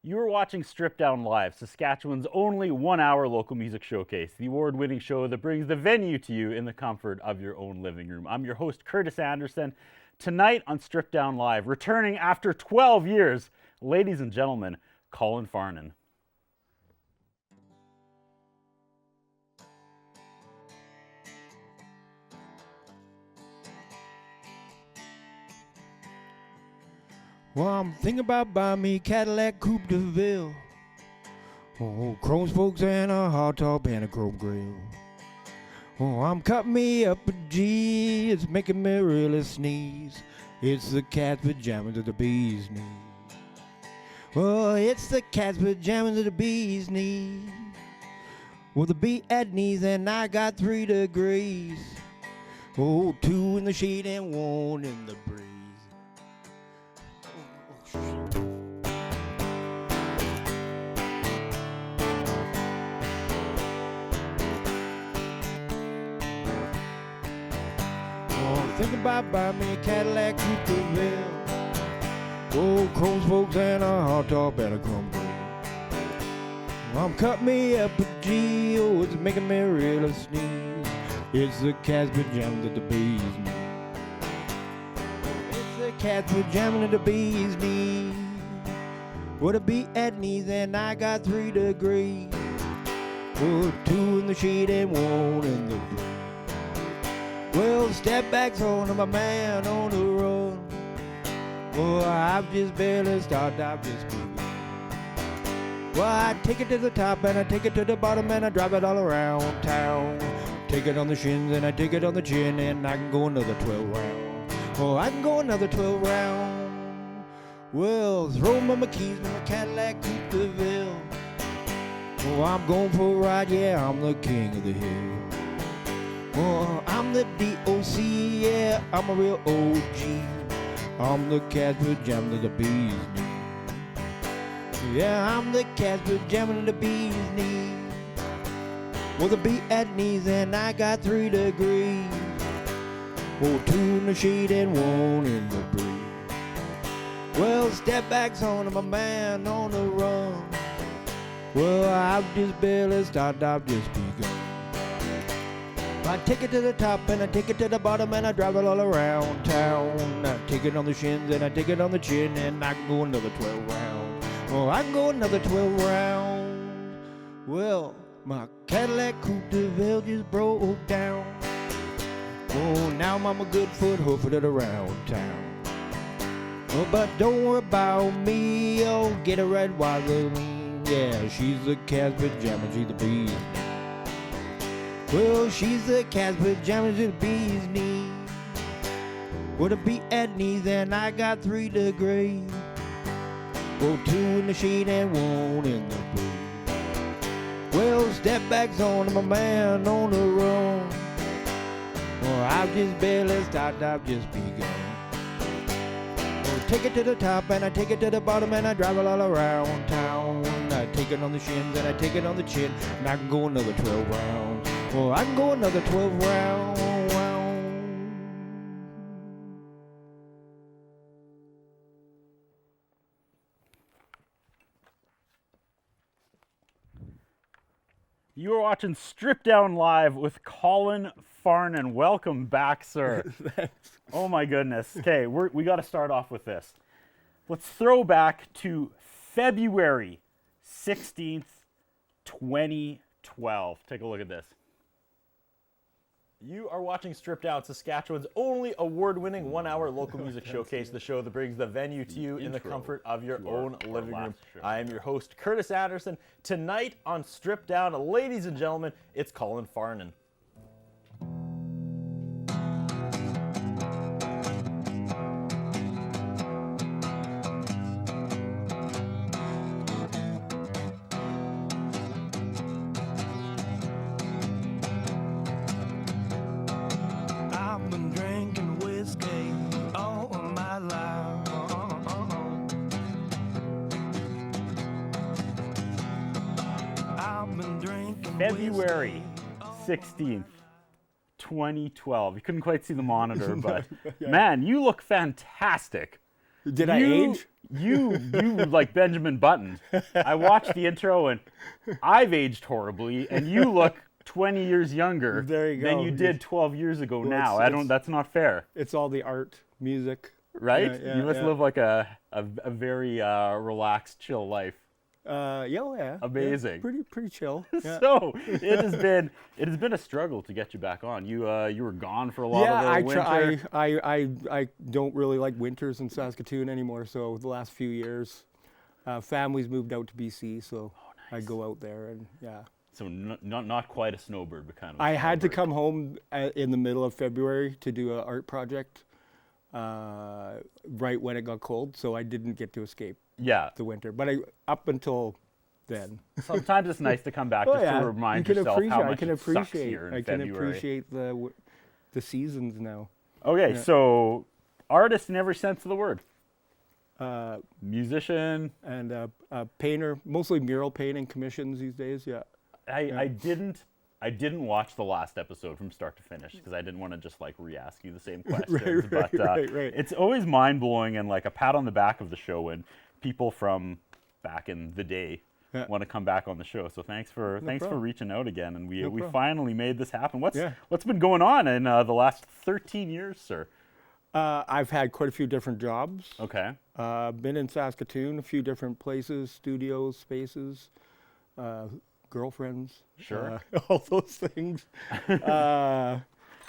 You are watching Strip Down Live, Saskatchewan's only 1-hour local music showcase, the award-winning show that brings the venue to you in the comfort of your own living room. I'm your host, Curtis Anderson. Tonight on Strip Down Live, returning after 12 years, ladies and gentlemen, Colin Farnan. Well, I'm thinking about buying me a Cadillac Coupe de Ville. Oh, chrome spokes and a hard top and a chrome grill. Oh, I'm cutting me up a G, it's making me really sneeze. It's the cat's pajamas of the bee's knees. Oh, it's the cat's pajamas of the bee's knees. Well, the bee at knees and I got 3 degrees. Oh, 2 in the shade and 1 in the breeze. Think about buying me a Cadillac Coupe de Ville. Oh, chrome spokes and a hard top and a chrome grill. I'm cutting me up a G, oh, it's making me really sneeze. It's the cat's pajamas that the bees need. It's the cat's pajamas that the bees need. Well, the bee at knees and I got 3 degrees. Oh, 2 in the shade and 1 in the breeze. Well, step back's on my man on the road. Oh, I've just barely started, I've just begun. Well, I take it to the top and I take it to the bottom and I drive it all around town. Take it on the shins and I take it on the chin and I can go another 12 rounds. Oh, I can go another 12 rounds. Well, throw my keys in the Cadillac Coupe de Ville. Oh, I'm going for a ride, yeah, I'm the king of the hill. Oh, I'm the DOC, yeah, I'm a real OG. I'm the cat's pajamas of the bees need. Yeah, I'm the cat's pajamas of the bees need. Well, the bee at knees and I got 3 degrees. Oh, 2 in the shade and 1 in the breeze. Well, step back's on my man on the run. Well, I've just barely started, I've just begun. I take it to the top and I take it to the bottom and I drive it all around town. I take it on the shins and I take it on the chin and I can go another 12 rounds. Oh, I can go another 12 rounds. Well, my Cadillac Coupe de Ville just broke down. Oh, now Mama Goodfoot hoofing it around town. Oh, but don't worry about me, oh, get a red Wazzling. Yeah, she's the cat's pajamas, she's the bee's knee. Well, she's the cat's pajamas with the bee's knees. Well, the bee at knees and I got 3 degrees. Oh, 2 in the shade and 1 in the breeze. Well, step back's on my man on the run. Oh, I've just barely started, I've just begun. Oh, take it to the top and I take it to the bottom and I drive it all around town. I take it on the shins and I take it on the chin and I can go another 12 rounds. Oh, I can go another 12 rounds. You are watching Strip Down Live with Colin Farnan. Welcome back, sir. Thanks. Oh my goodness. Okay, we got to start off with this. Let's throw back to February 16th, 2012. Take a look at this. You are watching Strip Down, Saskatchewan's only award-winning 1-hour local music showcase, the show that brings the venue to you in the comfort of your own living room. I am your host, Curtis Anderson. Tonight on Strip Down, ladies and gentlemen, it's Colin Farnan. February 16th, 2012. You couldn't quite see the monitor, but Yeah. man, you look fantastic. Did I age? You like Benjamin Button. I watched the intro and I've aged horribly, and you look 20 years younger There you than go. you did 12 years ago Well, now. That's not fair, It's all the art, music. right? Yeah, You must yeah. live like a very relaxed, chill life. Yeah. Amazing. Yeah, pretty chill. Yeah. So it has been a struggle to get you back on. You were gone for a lot of the winter. I don't really like winters in Saskatoon anymore. So the last few years, families moved out to BC, so I go out there and yeah. So not quite a snowbird, but kind of. I had to snowbird. come home in the middle of February to do an art project, right when it got cold, so I didn't get to escape Yeah. the winter. But up until then, Sometimes it's nice to come back just to remind yourself how much it sucks here in I can February. appreciate the seasons now. Okay, Yeah. so artist in every sense of the word. Uh, Musician. and painter, mostly mural painting commissions these days. Yeah. I didn't watch the last episode from start to finish because I didn't want to just like re-ask you the same questions. But right. it's always mind-blowing and like a pat on the back of the show when people from back in the day Yeah. want to come back on the show. So thanks for problem. reaching out again, and we problem. finally made this happen. Yeah. What's been going on in the last 13 years, sir? I've had quite a few different jobs. Okay. Been in Saskatoon, a few different places, studios, spaces, girlfriends. Sure. All those things.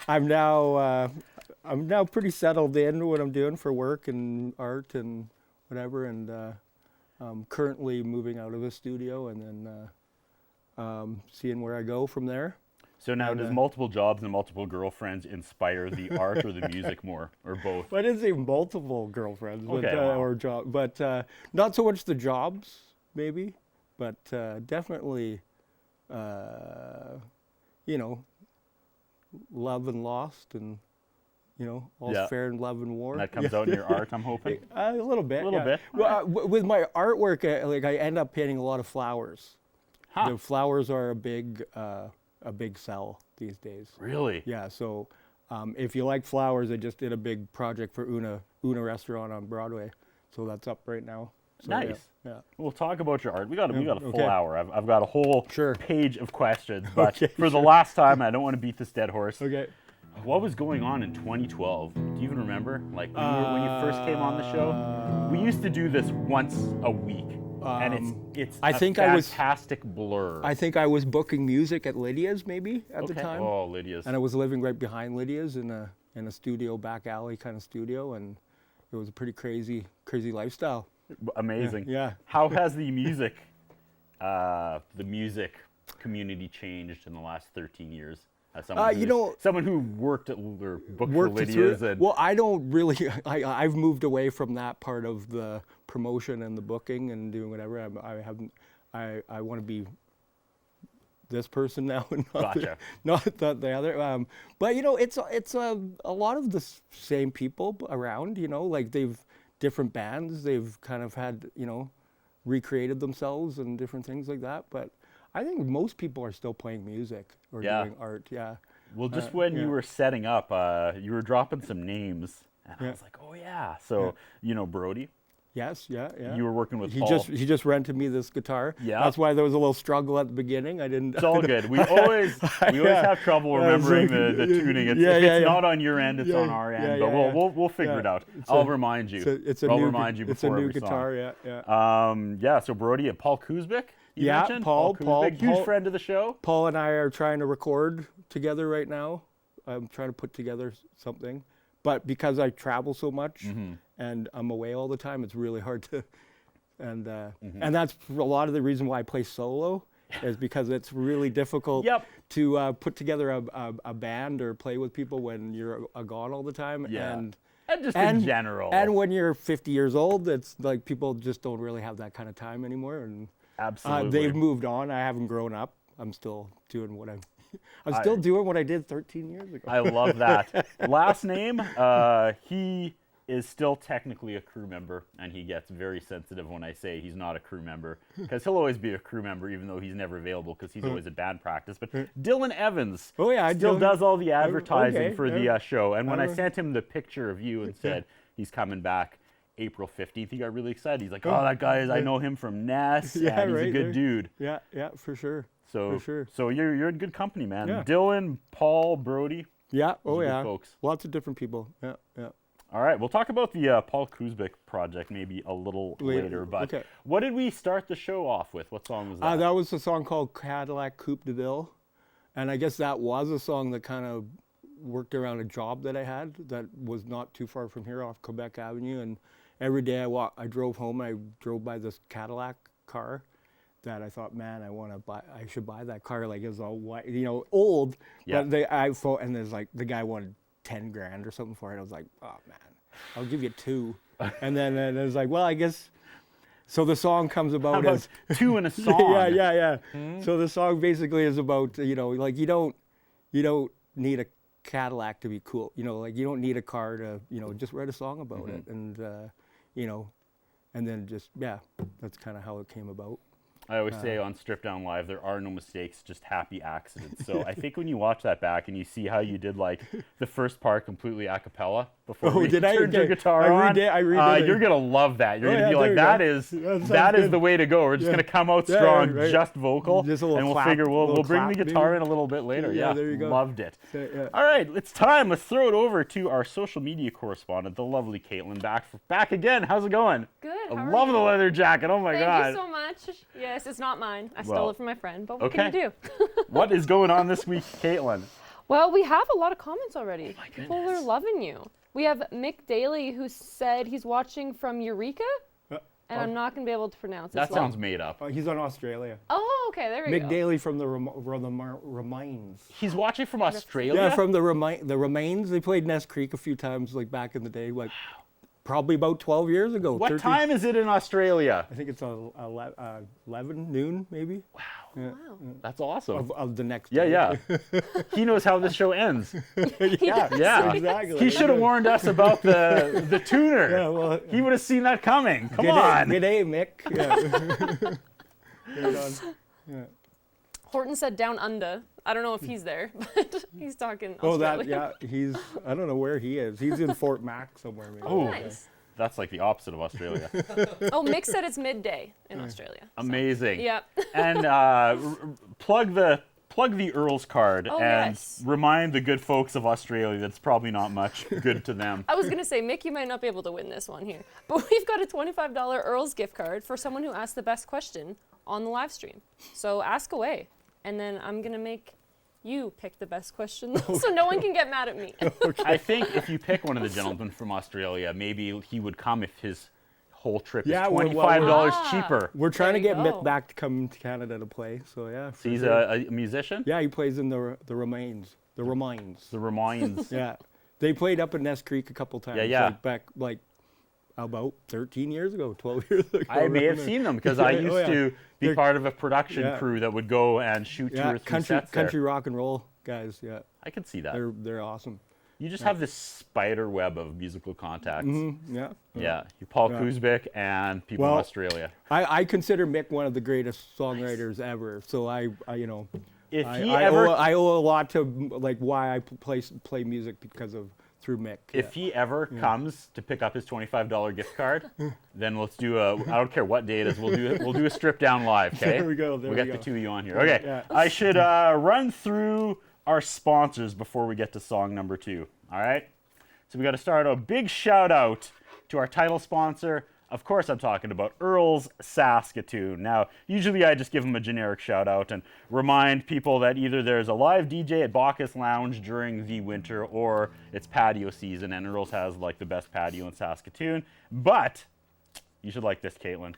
I'm now pretty settled in what I'm doing for work and art and whatever, and I'm currently moving out of the studio and then seeing where I go from there. So now, And, does multiple jobs and multiple girlfriends inspire the art or the music more, or both? Well, I didn't say multiple girlfriends, but, Okay, wow. or job, but not so much the jobs, maybe, but definitely, love and lost, and all's Yeah. fair in love and war. And that comes out in your art, I'm hoping. A little bit. A little yeah. bit. Well, with my artwork, I end up painting a lot of flowers. Huh. The flowers are a big sell these days. Really? Yeah, so if you like flowers, I just did a big project for Una Restaurant on Broadway, so that's up right now. So, yeah, Nice. Yeah. We'll talk about your art. We got a full okay. hour. I've got a whole Sure. page of questions, but Okay, for the last time, I don't want to beat this dead horse. Okay. What was going on in 2012? Do you even remember? Like when you first came on the show? We used to do this once a week, and it's I a think I was- fantastic blur. I think I was booking music at Lydia's maybe at the Okay. time, Oh, Lydia's. and I was living right behind Lydia's in a studio, back alley kind of studio, and it was a pretty crazy lifestyle. Amazing. Yeah. How has the music community changed in the last 13 years? As someone, someone who worked at or booked for Worked through Lydia's it. and Well, I don't really. I've moved away from that part of the promotion and the booking and doing whatever. I want to be this person now, and Gotcha. not the other. But it's a lot of the same people around. Like they've different bands. They've kind of had recreated themselves and different things like that. But I think most people are still playing music or Yeah. doing art. Yeah. well, just when you yeah. were setting up, you were dropping some names, and I Yeah. was like, oh yeah. So Brody, Yes. Yeah. Yeah. you were working with He Paul. he just rented me this guitar. Yeah. That's why there was a little struggle at the beginning. I didn't. It's all good. We always have trouble remembering the tuning. If it's not on your end, it's on our end. But we'll figure it out. I'll remind you. I'll remind you It's a before new every guitar. song. Yeah. So Brody and Paul Kuzbik. You Yeah, mentioned? Paul, Kuzbik, huge friend of the show. Paul and I are trying to record together right now. I'm trying to put together something, but because I travel so much and I'm away all the time, it's really hard to. And that's a lot of the reason why I play solo, is because it's really difficult Yep. to put together a band or play with people when you're gone all the time. Yeah. And just in general. And when you're 50 years old, it's like people just don't really have that kind of time anymore. And Absolutely. they've moved on. I haven't grown up. I'm still doing what I'm still doing what I did 13 years ago. I love that. Last name, he is still technically a crew member, and he gets very sensitive when I say he's not a crew member, because he'll always be a crew member even though he's never available because he's always at band practice. But Dylan Evans still does all the advertising for the show, and when I sent him the picture of you and said he's coming back, April 15th, he got really excited. He's like, oh, that guy is, I know him from Ness, Yeah, and he's a right, good right. dude. Yeah, for sure. So, For sure. so you're in good company, man. Yeah. Dylan, Paul, Brody. Yeah, Those oh are good yeah. folks. Lots of different people. Yeah, yeah. All right, we'll talk about the Paul Kuzbik project maybe a little later. But okay. what did we start the show off with? What song was that? That was a song called Cadillac Coupe de Ville. And I guess that was a song that kind of worked around a job that I had that was not too far from here off Quebec Avenue. And every day I drove home, I drove by this Cadillac car that I thought, man, I should buy that car. Like, it was all white, old. Yeah. But and there's like, the guy wanted 10 grand or something for it. I was like, oh man, I'll give you 2. And then it was like, well, I guess. So the song comes about, How about as 2 in a song? yeah. So the song basically is about, like you don't need a Cadillac to be cool. Like you don't need a car to, just write a song about it. And, and then just, yeah, that's kind of how it came about. I always say on Strip Down Live, there are no mistakes, just happy accidents. So I think when you watch that back and you see how you did like the first part completely a cappella before we turned your guitar on, you're going to love that. You're going to be like, that is the way to go. We're just going to come out strong, just vocal, just a and little we'll clap, figure we'll bring clap, the guitar maybe. in a little bit later. Yeah, there you go. Loved it. Yeah. All right, it's time. Let's throw it over to our social media correspondent, the lovely Caitlin, back again. How's it going? Good. I love the leather jacket. Oh my God. Thank you so much. Yes, it's not mine. I stole it from my friend, but what okay. can you do? What is going on this week, Caitlin? Well, we have a lot of comments already. Oh my People goodness. are loving you. We have Mick Daly, who said he's watching from Eureka, and I'm not going to be able to pronounce it. That sounds made up. He's on Australia. Oh, okay, there we go. Mick Daly from the Remains. He's watching from Australia? Yeah, from the Remains. They played Ness Creek a few times, like back in the day, like probably about 12 years ago. What 13. time is it in Australia? I think it's 11 noon, maybe. Wow. Yeah. Wow. That's awesome. Of the next Yeah, day. yeah. He knows how this show ends. Yeah. Exactly. He should have warned us about the tuner. Yeah, well, He would have seen that coming. Come on. Good day, Mick. Yeah. Right on. Yeah. Horton said down under. I don't know if he's there, but he's talking Australia. I don't know where he is. He's in Fort Mac somewhere, maybe. Oh, Nice. That's like the opposite of Australia. Oh, Mick said it's midday in Australia. So. Amazing. Yep. And plug the Earl's card Oh, and yes. remind the good folks of Australia that's probably not much good to them. I was going to say, Mick, you might not be able to win this one here, but we've got a $25 Earl's gift card for someone who asked the best question on the live stream. So ask away, and then I'm going to make you pick the best question so no one can get mad at me. I think if you pick one of the gentlemen from Australia, maybe he would come if his whole trip is $25 cheaper. We're trying to There get you go. Mick back to come to Canada to play. So yeah. So he's sure. a musician? Yeah, he plays in the Remains. The Remains. The Remains. Yeah, they played up in Ness Creek a couple times. Yeah. Like back about 13 years ago, 12 years ago. I may have seen them because I used to be They're- part of a production crew that would go and shoot 2 or 3 sets there. country rock and roll guys. Yeah, I could see that. they're awesome. You just have this spider web of musical contacts. Yeah. Yeah, you Paul Yeah. Kuzbik and people in Well, Australia. I consider Mick one of the greatest songwriters ever. So I If I, he I ever, owe, I owe a lot to like why I play music because of through Mick. if he ever comes to pick up his $25 gift card, then let's do I don't care what day it is. We'll do a strip down live. Okay. There we go, we we got go. the 2 of you on here. Okay. Yeah. I should run through our sponsors before we get to song number 2. All right. So we got to start a big shout out to our title sponsor. Of course, I'm talking about Earl's Saskatoon. Now, usually I just give them a generic shout out and remind people that either there's a live DJ at Bacchus Lounge during the winter or it's patio season, and Earl's has like the best patio in Saskatoon. But you should like this, Caitlin.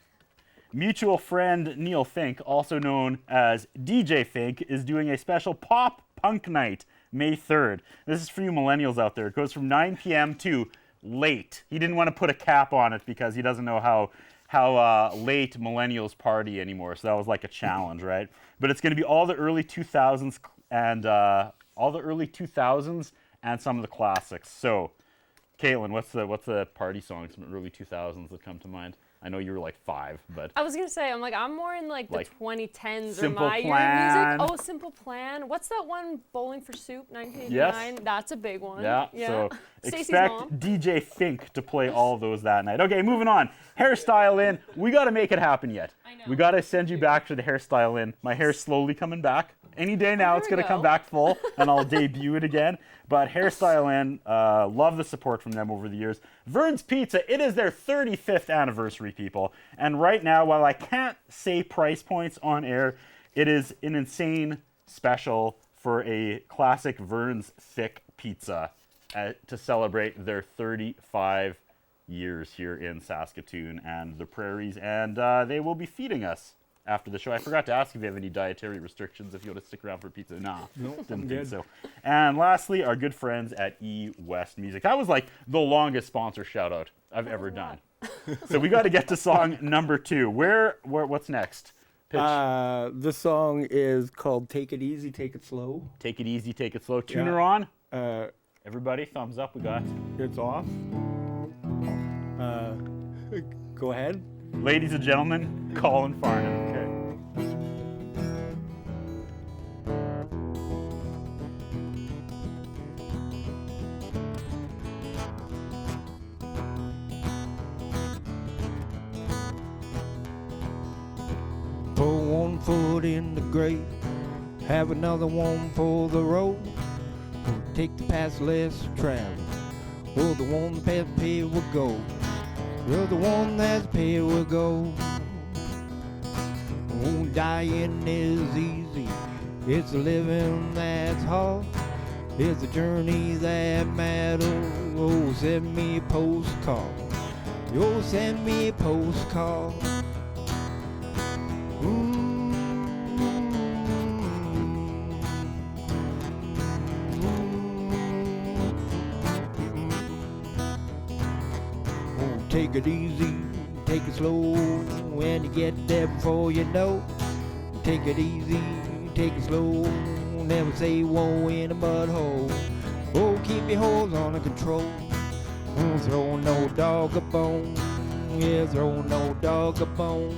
Mutual friend Neil Fink, also known as DJ Fink, is doing a special pop punk night May 3rd. This is for you millennials out there. It goes from 9 p.m. to late. He didn't want to put a cap on it because he doesn't know how late millennials party anymore. So that was like a challenge, right? But it's going to be all the early 2000s and some of the classics. So, Caitlin, what's the party songs from the early 2000s that come to mind? I know you were like 5, but I was gonna say, I'm more in like the Like 2010s or Simple my year Plan. of music. Oh, Simple Plan. What's that one? Bowling for Soup, 1989. Yes. That's a big one. yeah. So Stacey's expect mom. DJ Fink to play all of those that night. Okay, moving on. Hairstyle in. We got to make it happen yet. I know. We got to send you back to the hairstyle in. My hair's slowly coming back. Any day now, there it's we going to come go. back full, and I'll debut it again. But Hairstyle In, love the support from them over the years. Vern's Pizza, it is their 35th anniversary, people. And right now, while I can't say price points on air, it is an insane special for a classic Vern's Thick Pizza to celebrate their 35 years here in Saskatoon and the prairies. And they will be feeding us after the show. I forgot to ask if you have any dietary restrictions if you want to stick around for pizza. Nah, didn't think so. And lastly, our good friends at E West Music. That was like the longest sponsor shout out I've ever done. So we got to get to song number 2. What's next? Pitch. The song is called Take It Easy, Take It Slow. Take it easy, take it slow. Tuner on. Uh, Everybody, thumbs up. We got. it's off. Go ahead. Ladies and gentlemen, Colin Farnan. Okay. Put one foot in the grave, have another one for the road. Take the path less traveled, or the one past paved will go. Well, the one that's paved will go. Oh, dying is easy, it's the living that's hard. It's a journey that matters. Oh, send me a postcard. Oh, send me a postcard. Take it easy, take it slow, when you get there before you know. Take it easy, take it slow, never say whoa in a mud hole. Oh, keep your holes under control. Throw no dog a bone, yeah, throw no dog a bone.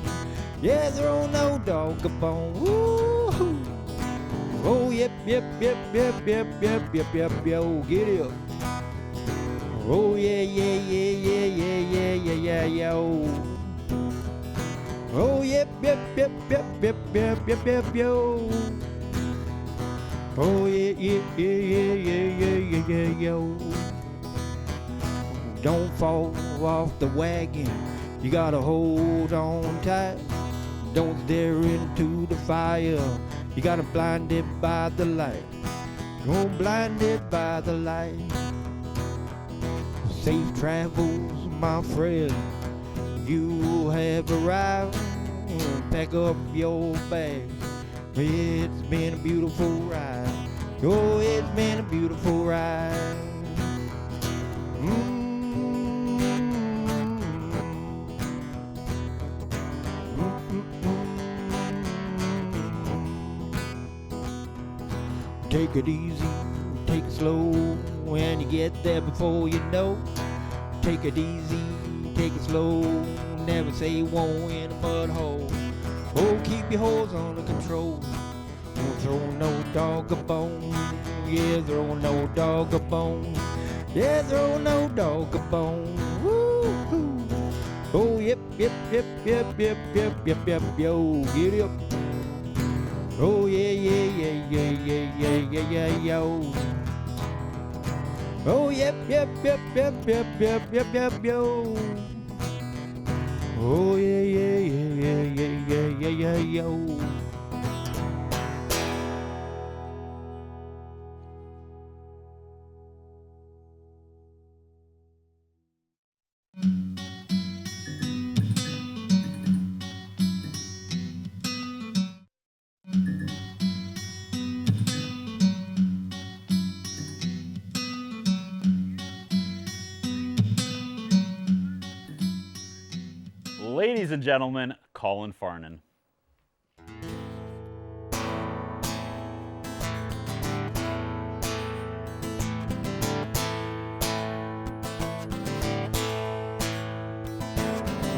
Yeah, throw no dog a bone. Woo-hoo. Oh, yep, yep, yep, yep, yep, yep, yep, yep, yo, get it up. Oh yeah, yeah, yeah, yeah, yeah, yeah, yeah, yeah, yo. Oh yep, yep, yep, yep, yep, yep, yep, yep, yo. Oh yeah, yeah, yeah, yeah, yeah, yeah, yeah, yeah, yo. Don't fall off the wagon, you gotta hold on tight. Don't stare into the fire, you gotta blind it by the light. Don't blind it by the light. Safe travels, my friend, you have arrived. Pack up your bags, it's been a beautiful ride. Oh, it's been a beautiful ride. Take it easy, take it slow, when you get there before you know. Take it easy, take it slow, never say whoa in a mud hole. Oh, keep your holes under control. Don't throw no dog a bone, yeah, throw no dog a bone. Yeah, throw no dog a bone. Woo-hoo. Oh, yep, yep, yep, yep, yep, yep, yep, yep, yo, get it up. Oh yeah, yeah, yeah, yeah, yeah, yeah, yeah, yeah, yo. Oh yep, yep, yep, yep, yep, yep, yep, yep, yo. Oh yeah, yeah, yeah, yeah, yeah, yeah, yeah, yeah, yo. Ladies and gentlemen, Colin Farnan.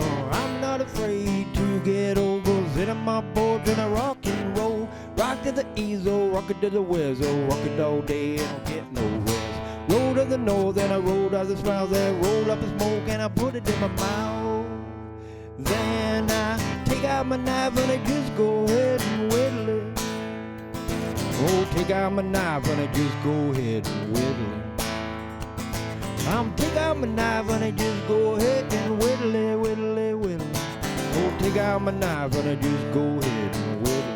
Oh, I'm not afraid to get old. Go sit on my porch and I rock and roll. Rock to the easel, rock it to the whistle. Rock it all day and I'll get no rest. Roll to the north and I roll out the smiles. Then roll up the smoke and I put it in my mouth. Then I take out my knife and I just go ahead and whittle it. Oh, take out my knife and I just go ahead and whittle it. I'm take out my knife and I just go ahead and whittle it, whittle it, whittle it. Oh, take out my knife and I just go ahead and whittle it.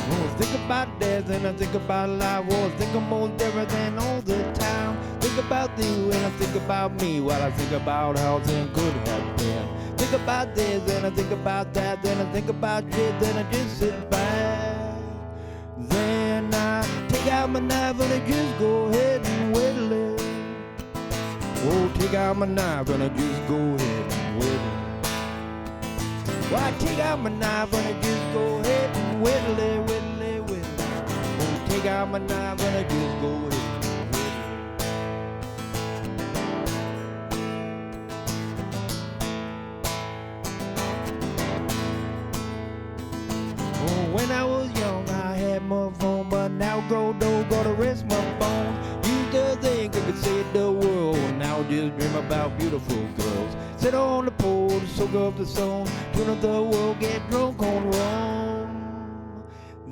Oh, think about death and I think about life. Oh, I think I'm more different than all the time. Think about you and I think about me while I think about how things could have been. Think about this and I think about that, then I think about shit, then I just sit back. Then I take out my knife and I just go ahead and whittle it. Oh, take out my knife and I just go ahead and whittle it. Well, I take out my knife and I just go ahead and whittle it, whittle it, whittle it. Oh, take out my knife and I just go ahead and whittle it. When I was young, I had my phone, but now grown old, gotta rest my bones. Used to think I could save the world, now just dream about beautiful girls. Sit on the pole, soak up the sun, turn up the world, get drunk on rum.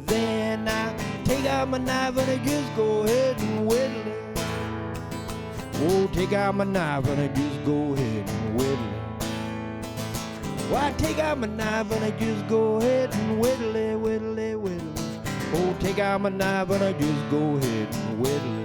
Then I take out my knife and I just go ahead and whittle it. Oh, take out my knife and I just go ahead and whittle it. Well, I take out my knife and I just go ahead and whittle it, whittle it, whittle it. Oh, take out my knife and I just go ahead and whittle it.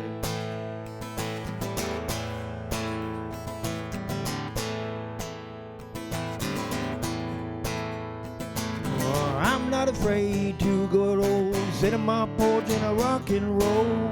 Oh, I'm not afraid to go old, sit on my porch and I rock and roll.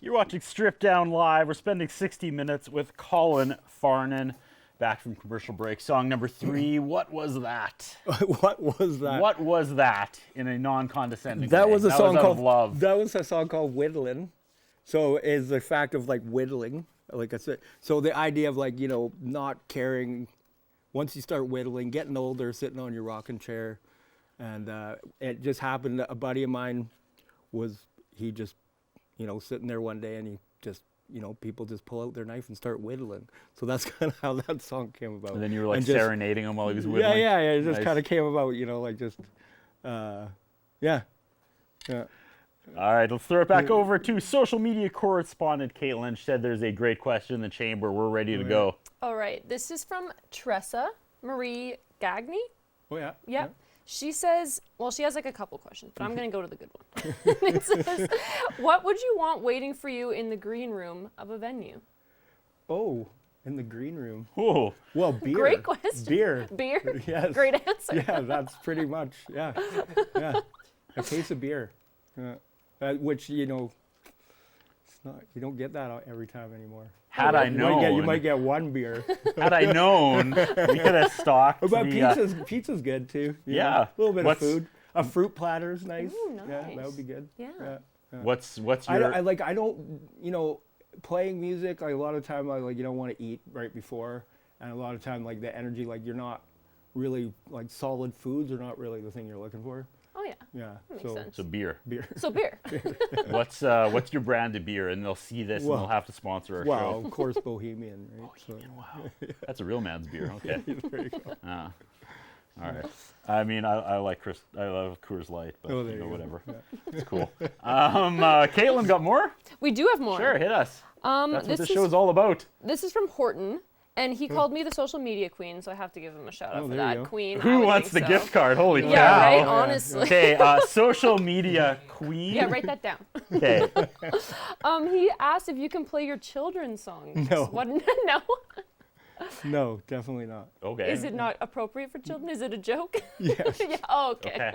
You're watching Strip Down Live. We're spending 60 minutes with Colin Farnan. Back from commercial break. Song number 3. What was that? What was that? What was that in a non-condescending That way? was a song out called of love. That was a song called Whittling. So is the fact of like whittling, like I said. So the idea of like, you know, not caring once you start whittling, getting older, sitting on your rocking chair, and it just happened. A buddy of mine he just, you know, sitting there one day and he just, you know, people just pull out their knife and start whittling. So that's kind of how that song came about. And then you were like just serenading him while he was whittling. Yeah. It just Nice. kind of came about, you know, like just, yeah. All right, let's throw it back over to social media correspondent Caitlin. She said there's a great question in the chamber. We're ready to go. All right, this is from Tressa Marie Gagny. Oh yeah. Yep. She says, well, she has like a couple questions, but I'm going to go to the good one. It says, what would you want waiting for you in the green room of a venue? Oh, in the green room. Whoa. Well, beer. Great question. Beer. Beer? Yes. Great answer. Yeah, that's pretty much, yeah. A case of beer. Which, you know, it's not, you don't get that every time anymore. Had I known. You might get one beer. Had I known, we could have stocked But the, pizza's good too. you Yeah. know. A little bit What's- of food. A fruit platter's nice. Ooh, Yeah, nice. that would be good. Yeah. What's I your... don't, you know, playing music, like a lot of time, like you don't want to eat right before, and a lot of time, like the energy, like you're not really, like solid foods are not really the thing you're looking for. Oh, yeah. Yeah. Makes So sense. So beer. beer. So beer. What's your brand of beer? And they'll see this and Well- they'll have to sponsor our Well, show. of course, Bohemian, right? Wow. That's a real man's beer. Okay. There you go. All right. I mean, I like I love Coors Light, but Oh, there you know, you go. whatever. It's cool. Caitlin got more? We do have more. Sure, hit us. That's what this this is- show is all about. This is from Horton, and he called me the social media queen, so I have to give him a shout out Oh, for there you that. go. Queen. I Who would wants the think so. gift card? Holy Yeah, cow. right? yeah. Honestly. Okay, social media queen. Yeah, write that down. Okay. He asked if you can play your children's songs. No. What? No. No, definitely not. Okay. Is it not appropriate for children? Is it a joke? Yes. Yeah. Oh, okay.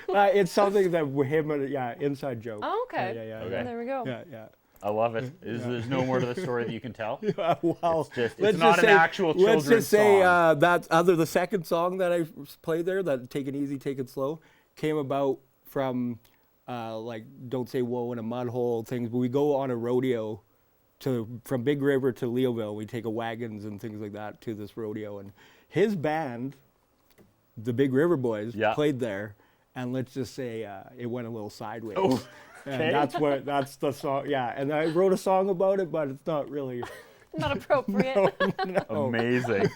Okay. It's something that him, inside joke. Oh, okay. Yeah. Okay. There we go. Yeah. I love it. There's no more to the story that you can tell. Well, It's not an actual children's Let's just say song. that the second song that I played there, that Take It Easy, Take It Slow, came about from like Don't Say Whoa in a Mud Hole things. But we go on a rodeo from Big River to Leoville. We take wagons and things like that to this rodeo, and his band, the Big River Boys, played there. And let's just say it went a little sideways. Oh, and that's the song. Yeah, and I wrote a song about it, but it's not really. Not appropriate. No. Amazing.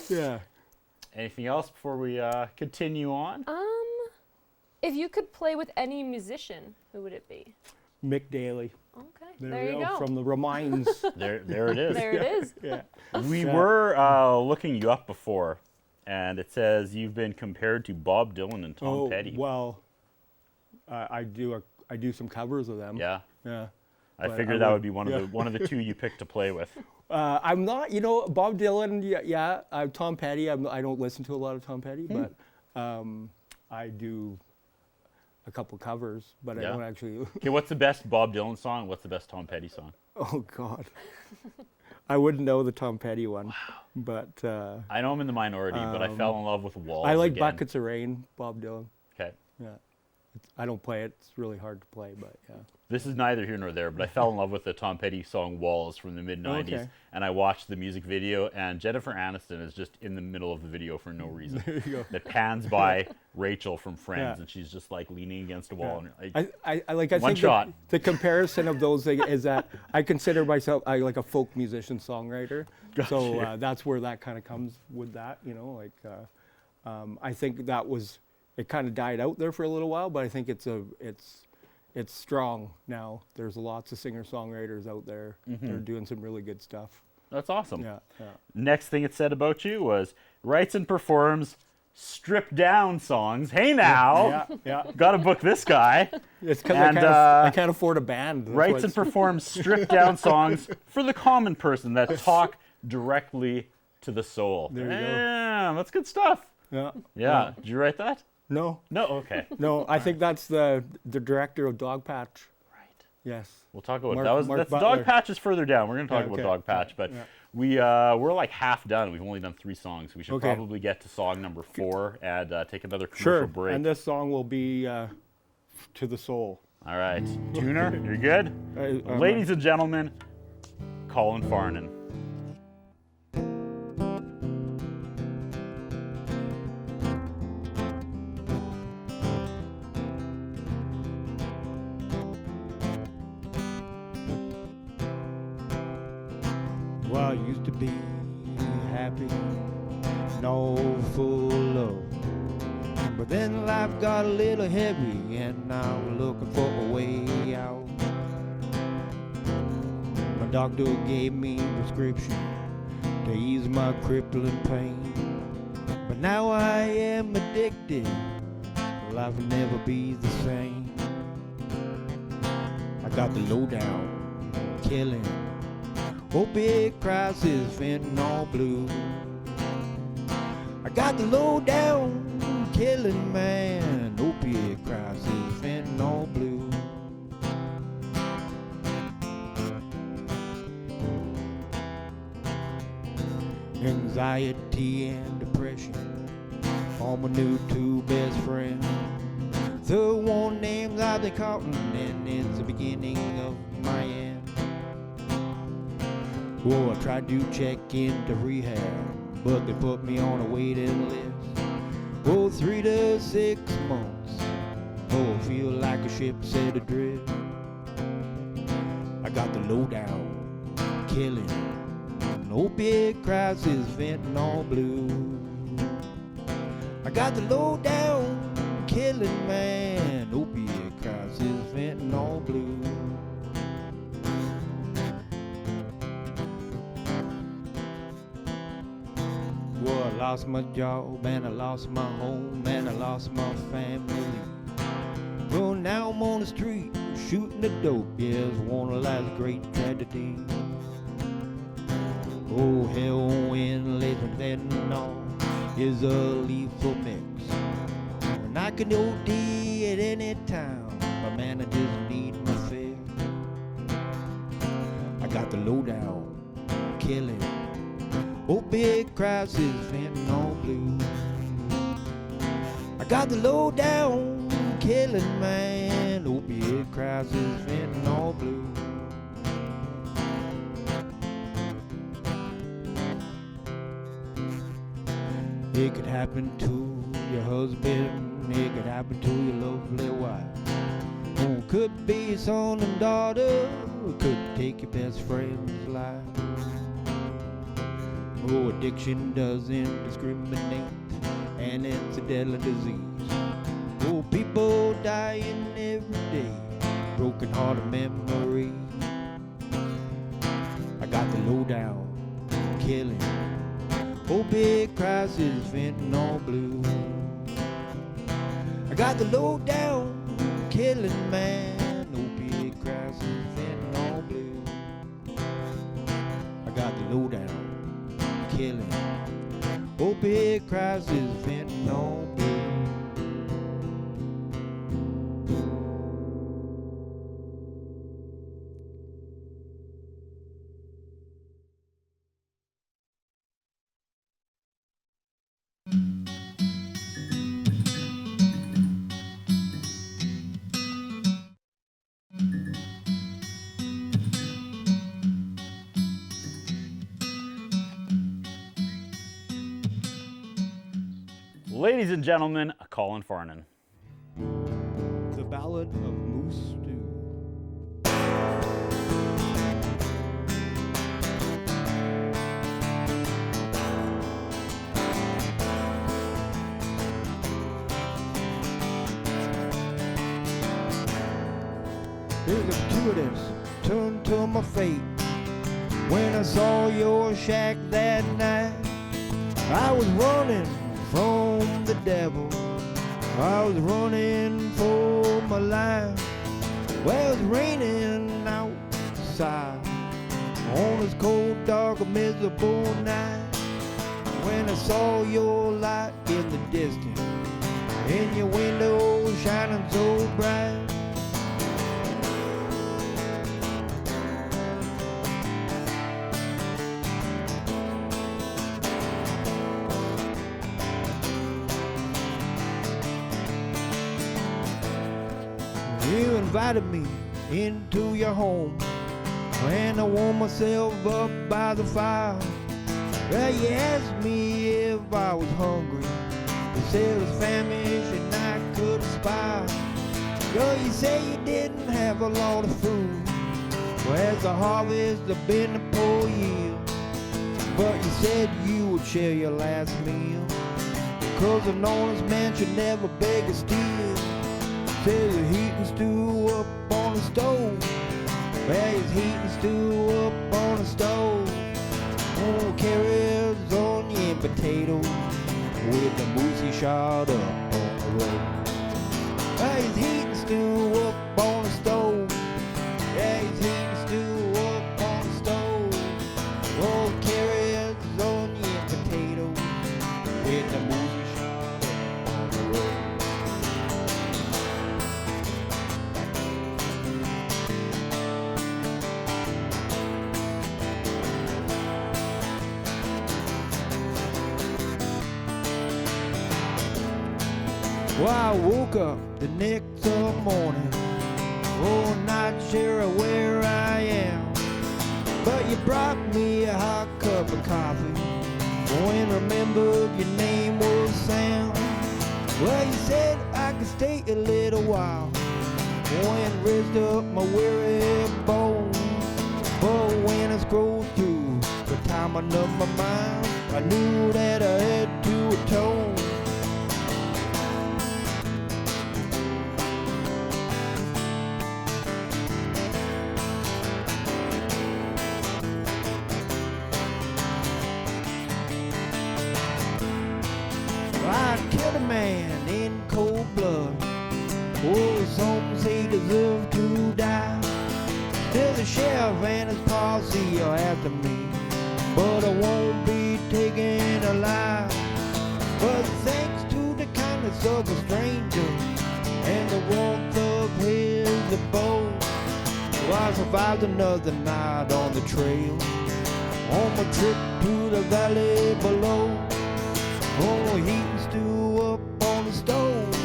Yeah. Anything else before we continue on? If you could play with any musician, who would it be? Mick Daly. Okay, There you go. From the Ramines. There it is. There it is. Yeah. We were looking you up before, and it says you've been compared to Bob Dylan and Tom Petty. Well, I do some covers of them. Yeah. Yeah. I But figured that would be one of the two you picked to play with. I'm not, Bob Dylan. Yeah. Tom Petty. I don't listen to a lot of Tom Petty, but I do a couple covers. But I don't actually. Okay, what's the best Bob Dylan song? What's the best Tom Petty song? Oh God. I wouldn't know the Tom Petty one, but I know I'm in the minority, but I fell in love with Walls. I like again. Buckets of Rain, Bob Dylan. Okay. Yeah. I don't play it. It's really hard to play, but yeah. This is neither here nor there, but I fell in love with the Tom Petty song Walls from the mid-'90s, Okay. and I watched the music video, and Jennifer Aniston is just in the middle of the video for no reason. There you go. That pans by Rachel from Friends, Yeah. and she's just like leaning against a wall. Yeah. And I One think shot. The comparison of those is that I consider myself like a folk musician songwriter. So that's where that kind of comes with that, I think it kind of died out there for a little while, but I think it's strong now. There's lots of singer-songwriters out there. They're doing some really good stuff. that's awesome. Yeah. Next thing it said about you was writes and performs stripped down songs. Hey now, Yeah. gotta book this guy. It's because And, I can't afford a band. That's why Writes and it's- performs stripped down songs for the common person that talk directly to the soul. There you go. Damn, that's good stuff. Yeah. Yeah. Did you write that? No. No. Okay. No, I think that's the director of Dogpatch. Right. Yes. We'll talk about Mark that's Butler. Dogpatch is further down. We're going to talk about okay. Dogpatch, but Yeah. we're like half done. We've only done 3 songs. We should Okay. probably get to song number 4 and take another commercial Sure. break. And this song will be To the Soul. All right, Tuner, you're good. Ladies and gentlemen, Colin Farnan. Well, I used to be happy, no full love. But then life got a little heavy, and I'm looking for a way out. My doctor gave me a prescription to ease my crippling pain. But now I am addicted, life will never be the same. I got the lowdown, killing, opiate crisis, fentanyl blue. I got the low down killing man, opiate crisis, fentanyl blue. Anxiety and depression are my new 2 best friends. The one names I've been counting, and it's the beginning of my end. Oh, I tried to check into rehab, but they put me on a waiting list. Oh, 3 to 6 months. Oh, I feel like a ship set adrift. I got the lowdown, killing, opiate crisis, fentanyl blue. I got the lowdown, killing man, opiate crisis, fentanyl blue. Well, I lost my job, and I lost my home, and I lost my family. Well, now I'm on the street, shooting the dope, yeah, it's one of life's great tragedies. Oh, heroin, laser, fentanyl is a lethal mix. And I can OD at any time, but man, I just need my fix. I got the lowdown killing. Opioid crisis, fentanyl blues. I got the lowdown killing, man. Opioid crisis, fentanyl blues. It could happen to your husband, it could happen to your lovely wife. Oh, could be your son and daughter, it could take your best friend's life. Oh, addiction doesn't discriminate, and it's a deadly disease. Oh, people dying every day, broken hearted memories. I got the lowdown killing. Opioid crisis, fentanyl blues. I got the lowdown killing, man. Opioid crisis, fentanyl blues. I got the lowdown killing. Opioid crisis, fentanyl blues. Ladies and gentlemen, Colin Farnan. The Ballad of Moose Stew. There's a gratuitous turn to my fate when I saw your shack that night. I was running from the devil, I was running for my life. Well, it was raining outside on this cold, dark, miserable night. When I saw your light in the distance, in your window shining so bright. You invited me into your home when I warmed myself up by the fire. Well, you asked me if I was hungry. You said it was famished and I could aspire. Girl, you said you didn't have a lot of food. Well, as the harvest have been a poor yield. But you said you would share your last meal, 'cause an honest man should never beg or steal. There's a heating stew up on the stove. There's heating stew up on the stove. Oh, carrots, onion, and potatoes with the moosey shot up on the road. There's heating stew up on the stove. There's heating stew up on the stove. Oh, carrots, onion, and potatoes with the moosey shot up on the road. Well, I woke up the next morning, oh, not sure where I am. But you brought me a hot cup of coffee, when I remembered your name was Sam. Well, you said I could stay a little while, when I raised up my weary bones. But when I scrolled through the time of my mind, I knew that I had to atone. I killed a man in cold blood. Oh, some say deserve to die. Still the sheriff and his posse are after me, but I won't be taken alive. But thanks to the kindness of a stranger and the warmth of his abode, Well, I survived another night on the trail. On my trip to the valley below. Oh, heating stew up on the stove.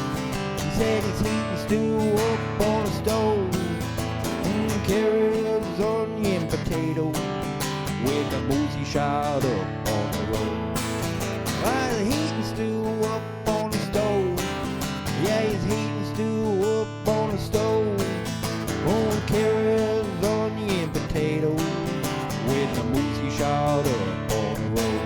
He said he's heating stew up on the stove. Carrots, onion, potato, with the boozy shot up on the road. While the heating stew up on the stove. Yeah, he's heating stew up on the stove. Oh, carrots, onion, potato, with the boozy shot up on the road.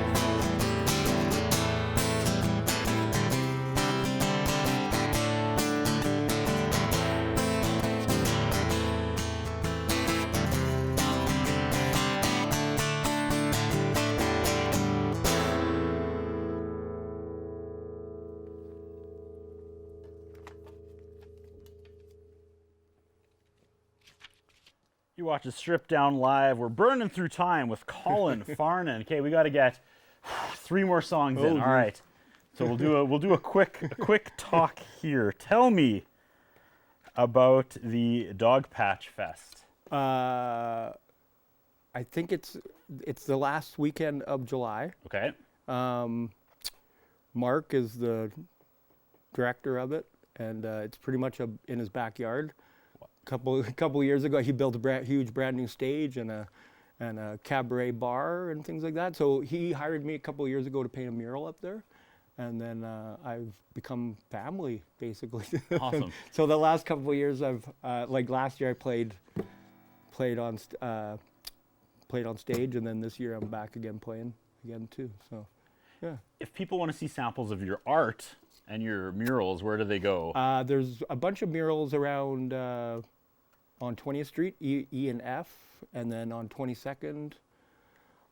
You watch it Stripped Down Live. We're burning through time with Colin Farnan. Okay, we got to get 3 more songs in. All right, so we'll do a quick talk here. Tell me about the Dog Patch Fest. I think it's the last weekend of July. Okay. Mark is the director of it, and it's pretty much in his backyard. Couple years ago, he built a huge brand new stage and a cabaret bar and things like that. So he hired me a couple years ago to paint a mural up there, and then I've become family basically. Awesome. So the last couple of years, I've like last year I played on stage, and then this year I'm back again playing again too. So yeah. If people want to see samples of your art and your murals, where do they go? There's a bunch of murals around on 20th Street, E and F, and then on 22nd.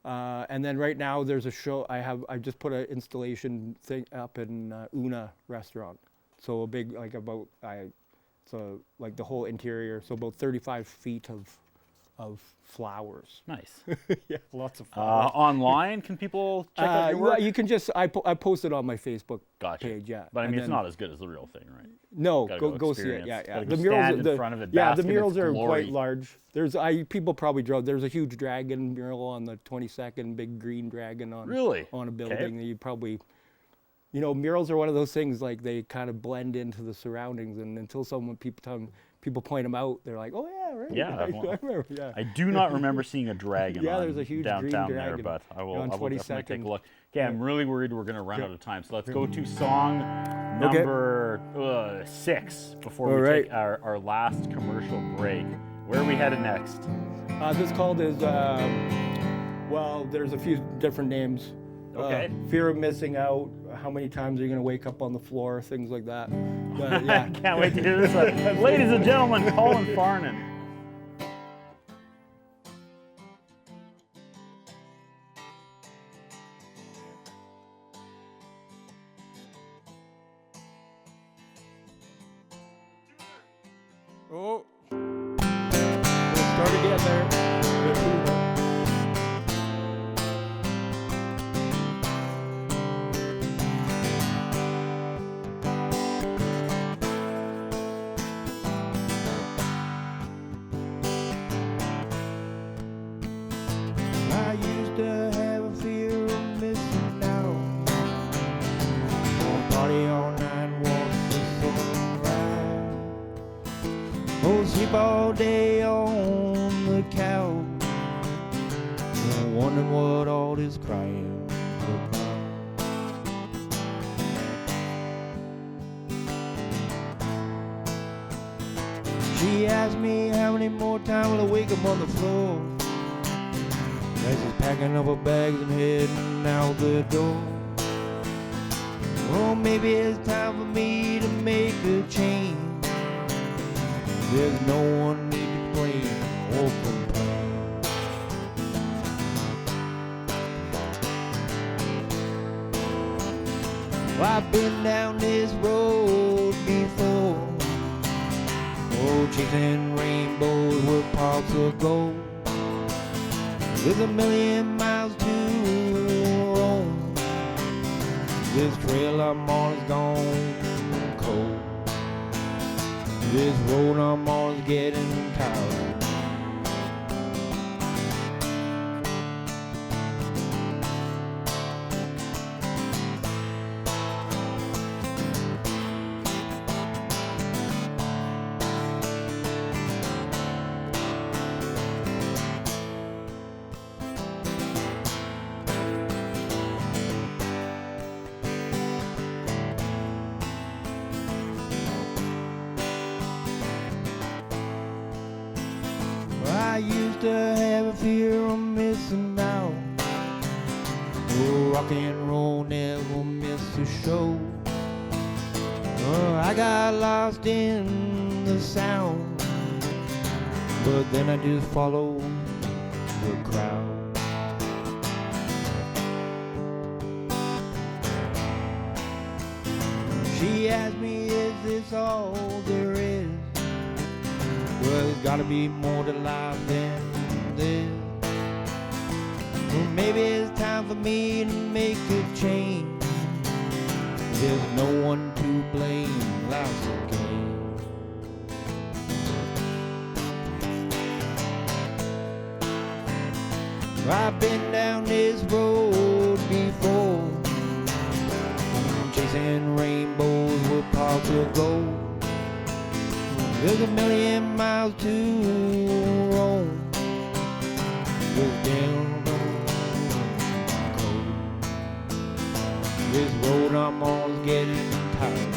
And then right now there's a show. I just put an installation thing up in Una restaurant. So a big like like the whole interior. So about 35 feet of flowers. Nice. Yeah, lots of flowers. Online, can people check out your work? Well, you can just I post it on my Facebook Gotcha. page. Yeah, But I mean, and it's then- not as good as the real thing, right? No, Gotta go see it. experience. Yeah, yeah. Gotta go stand in front of it, bask the in murals its are glory. quite large. People probably drove. There's a huge dragon mural on the 22nd, big green dragon on Really? on a Okay. building. You probably, murals are one of those things like they kind of blend into the surroundings, and until people point them out, they're like, oh yeah, right. Yeah, I well, remember. Yeah. I do not remember seeing a dragon Yeah, on there's a huge green downtown there, dragon but I will on definitely take a 22nd. look. Okay, I'm really worried we're going to run out of time, so let's go to song Okay. number 6 before All we right. take our last commercial break. Where are we headed next? This called is there's a few different names. Okay. Fear of missing out. How many times are you going to wake up on the floor? Things like that. But, yeah. Can't wait to hear this. Ladies and gentlemen, Colin Farnan. Oh. We'll start again there. I used to have a fear of missing out. On party all night, watch the sunrise. Oh, sleep all day on the couch. Wondering what all this crying was about. She asked me how many more times will I wake up on the floor. As she's packing up her bags and heading out the door. Oh, maybe it's time for me to make a change. There's no one need to blame or complain. Well, I've been down this road before. Oh, chasing rainbows with parts of gold. There's a million miles to roam. This trail I'm on is gone cold. This road I'm on is getting tired. never fear of missing out. Oh, rock and roll never miss a show. Oh, I got lost in the sound, but then I just followed the crowd. She asked me, is this all there is? Well, there's gotta be more to life than this. Well, maybe it's time for me to make a change. There's no one to blame, life's okay. I've been down this road before, chasing rainbows with parts of gold. There's a million miles to roam, just down the coast. This road I'm always getting tired of.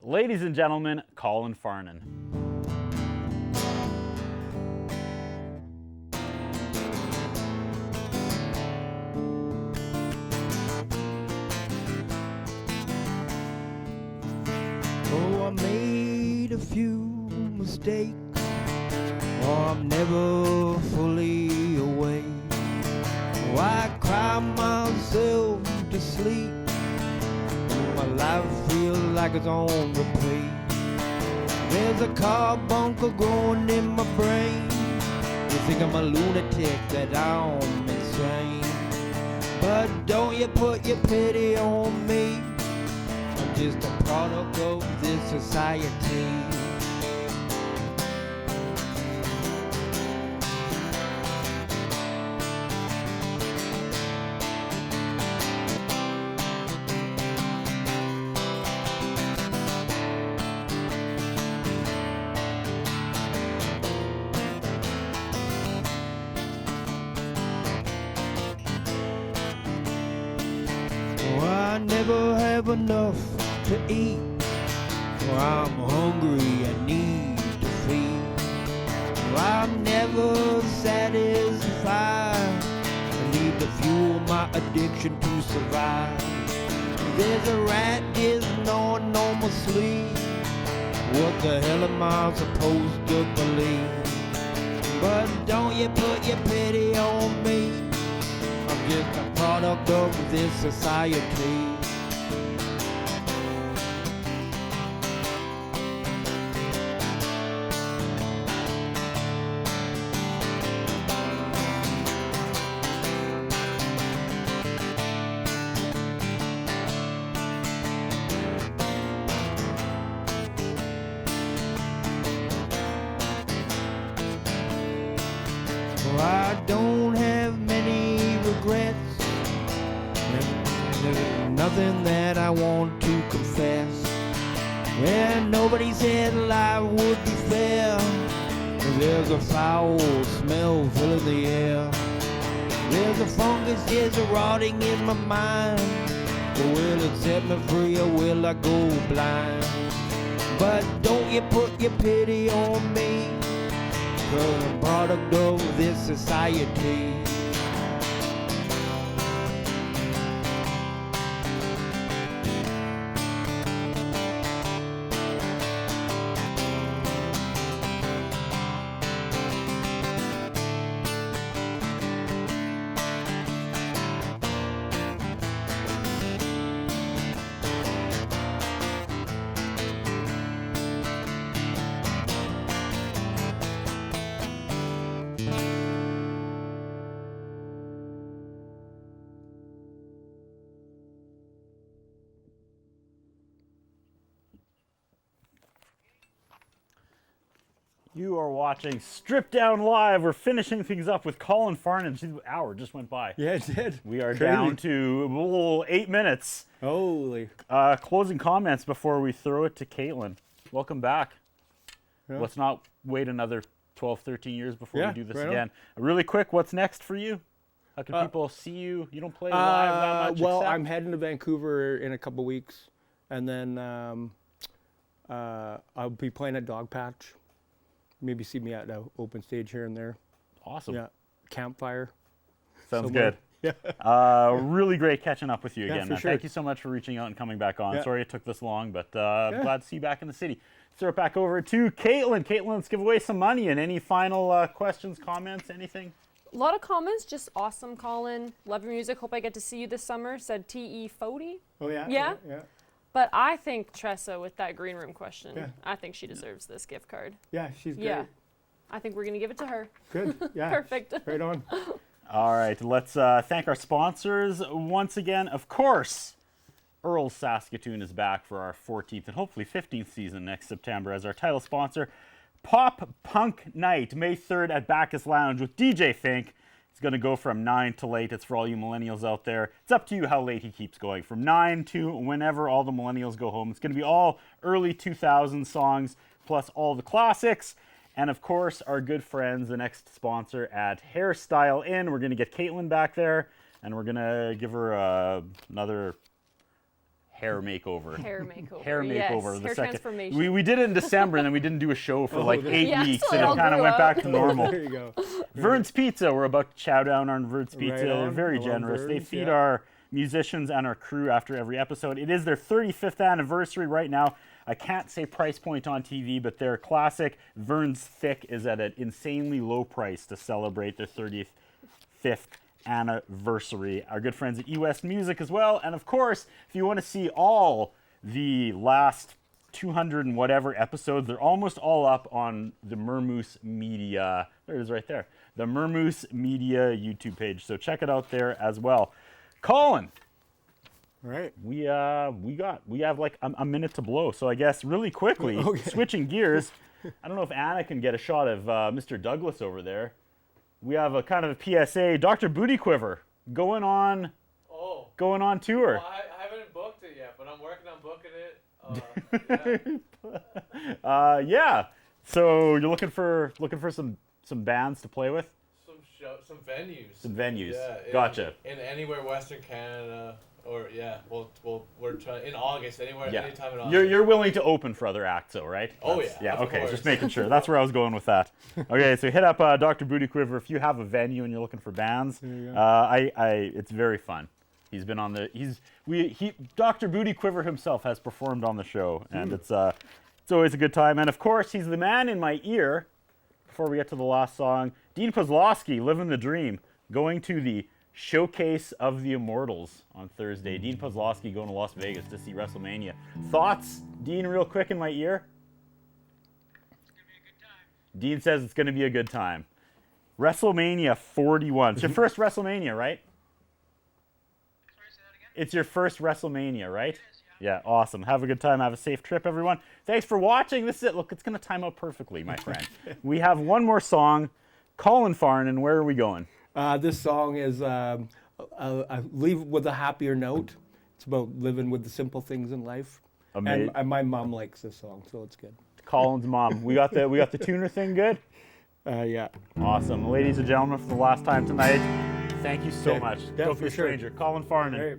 Ladies and gentlemen, Colin Farnan. Oh, I made a few mistakes. Oh, I'm never fully awake. Oh, I cry myself to sleep. My life feels like it's on repeat. There's a carbuncle growing in my brain. You think I'm a lunatic, that I'm insane. But don't you put your pity on me. I'm just a product of this society. I never have enough to eat. I'm hungry, I need to feed. I'm never satisfied. I need to fuel my addiction to survive. There's a rat just gnawing on my sleeve. What the hell am I supposed to believe? But don't you put your pity on me. I'm just a product of this society. I don't have many regrets. There's nothing that I want to confess. Well, nobody said life would be fair. There's a foul smell filling the air. There's a fungus just rotting in my mind. Will it set me free or will I go blind? But don't you put your pity on me. 'Cause I'm product of this society. You are watching Strip Down Live. We're finishing things up with Colin Farnan. Geez, the hour just went by. Yeah, it did. We are Crazy. down to 8 minutes. Holy. Closing comments before we throw it to Caitlin. Welcome back. Yeah. Let's not wait another 12, 13 years before Yeah, we do this right on. again. Really quick, what's next for you? How can people see you? You don't play live that much? Well, except- I'm heading to Vancouver in a couple weeks, and then I'll be playing at Dog Patch. Maybe see me at an open stage here and there. Awesome. Yeah, campfire. Sounds somewhere. good. Yeah. Really great catching up with you Yeah, again, for man. sure. Thank you so much for reaching out and coming back on. Yeah. Sorry it took this long, but glad to see you back in the city. Throw it back over to Caitlin. Caitlin, let's give away some money. And any final questions, comments, anything? A lot of comments, just awesome, Colin. Love your music. Hope I get to see you this summer. Said TE40. Oh yeah. Yeah? Yeah. But I think Tressa, with that green room question, Yeah. I think she deserves this gift card. Yeah, she's great. Yeah. I think we're going to give it to her. Good. Yeah. Perfect. Right on. All right, let's thank our sponsors once again. Of course, Earl's Saskatoon is back for our 14th and hopefully 15th season next September as our title sponsor. Pop Punk Night, May 3rd at Bacchus Lounge with DJ Fink. It's going to go from 9 to late. It's for all you millennials out there. It's up to you how late he keeps going. From 9 to whenever all the millennials go home. It's going to be all early 2000s songs plus all the classics. And of course, our good friends, the next sponsor at Hairstyle Inn. We're going to get Caitlin back there, and we're going to give her another hair makeover. Hair makeover. Hair Yes. makeover. The Hair second. transformation. We did it in December, and then we didn't do a show for like 8 Yeah, weeks, so it and all it kind of grew went out. back to normal. There you go. Vern's Pizza, we're about to chow down on Vern's Pizza. Right They're on. very I love generous. They Vern's, feed yeah. our musicians and our crew after every episode. It is their 35th anniversary right now. I can't say price point on TV, but their classic Vern's Thick is at an insanely low price to celebrate their 35th anniversary. Our good friends at US Music as well. And of course, if you want to see all the last 200 and whatever episodes, they're almost all up on the Mermoose Media. There it is right there. The Mermoose Media YouTube page. So check it out there as well. Colin, Right. we have like a minute to blow. So I guess really quickly, Okay. switching gears, I don't know if Anna can get a shot of Mr. Douglas over there. We have a kind of a PSA. Dr. Booty Quiver going on tour. Well, I haven't booked it yet, but I'm working on booking it. Yeah. Yeah. So you're looking for some bands to play with? Some venues. Some venues. Yeah. Gotcha. In anywhere Western Canada, or yeah, we're trying in August. Anytime in August. You're willing to open for other acts, though, right? Oh, That's- yeah, Yeah. of Okay. course. Just making sure. That's where I was going with that. Okay. So hit up Dr. Booty Quiver if you have a venue and you're looking for bands. It's very fun. He's been on Dr. Booty Quiver himself has performed on the show, and it's always a good time. And of course, he's the man in my ear. Before we get to the last song, Dean Pozlowski, Living the Dream, going to the Showcase of the Immortals on Thursday. Dean Pozlowski going to Las Vegas to see WrestleMania. Thoughts, Dean, real quick in my ear? It's gonna be a good time. Dean says it's going to be a good time. WrestleMania 41. It's your first WrestleMania, right? Sorry, say that again. It's your first WrestleMania, right? It is, yeah. Yeah, awesome. Have a good time. Have a safe trip, everyone. Thanks for watching. This is it. Look, it's going to time out perfectly, my friend. We have one more song. Colin Farnan, where are we going? This song is leave with a happier note. It's about living with the simple things in life. Amazing. And my mom likes this song, so it's good. Colin's mom. We got the tuner thing good? Yeah. Awesome. Ladies and gentlemen, for the last time tonight, thank you so Okay. much. Yeah, Don't for be a sure. stranger. Colin Farnan. All right.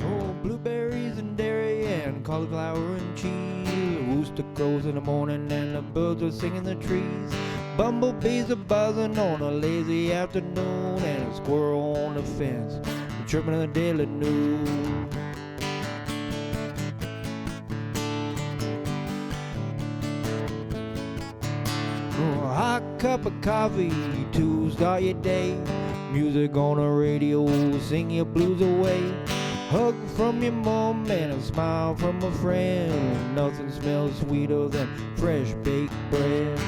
Oh, blueberries and dairy and cauliflower and cheese. A rooster crows in the morning and the birds are singing the trees. Bumblebees are buzzing on a lazy afternoon, and a squirrel on the fence chirping the daily news. Oh, a hot cup of coffee to start your day. Music on the radio, sing your blues away. hug from your mom and a smile from a friend. Nothing smells sweeter than fresh baked bread.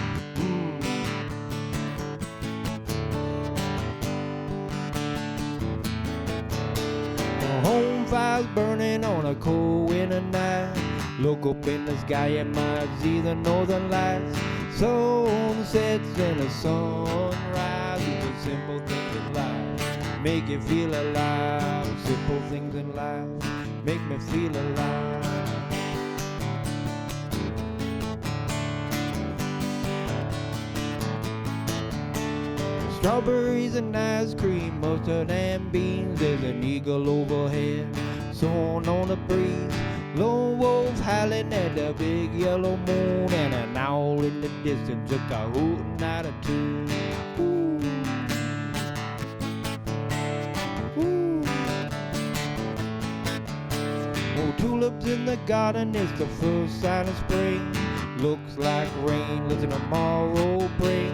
Home fire's burning on a cold winter night. Look up in the sky and might see the northern lights. Sun sets and the sun rises. The simple things in life make you feel alive. Simple things in life make me feel alive. Strawberries and ice cream, mustard and beans. There's an eagle overhead, soaring on the breeze. Lone wolf howling at the big yellow moon, and an owl in the distance just a hooting out a tune. Ooh. Ooh. Oh, tulips in the garden, it's the first sign of spring. Looks like rain, listen tomorrow bring.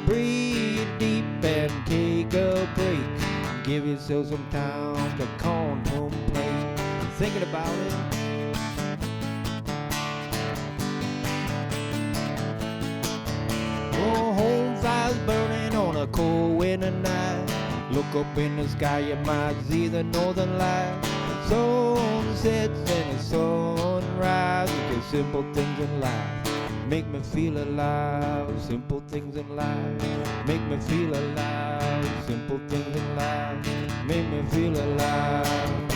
Breathe deep and take a break. Give yourself some time to contemplate. Thinking about it. Oh, home fire's burning on a cold winter night. Look up in the sky, you might see the northern lights. Sun sets and the sun rises. The simple things in life make me feel alive. Simple things in life make me feel alive. Simple things in life make me feel alive.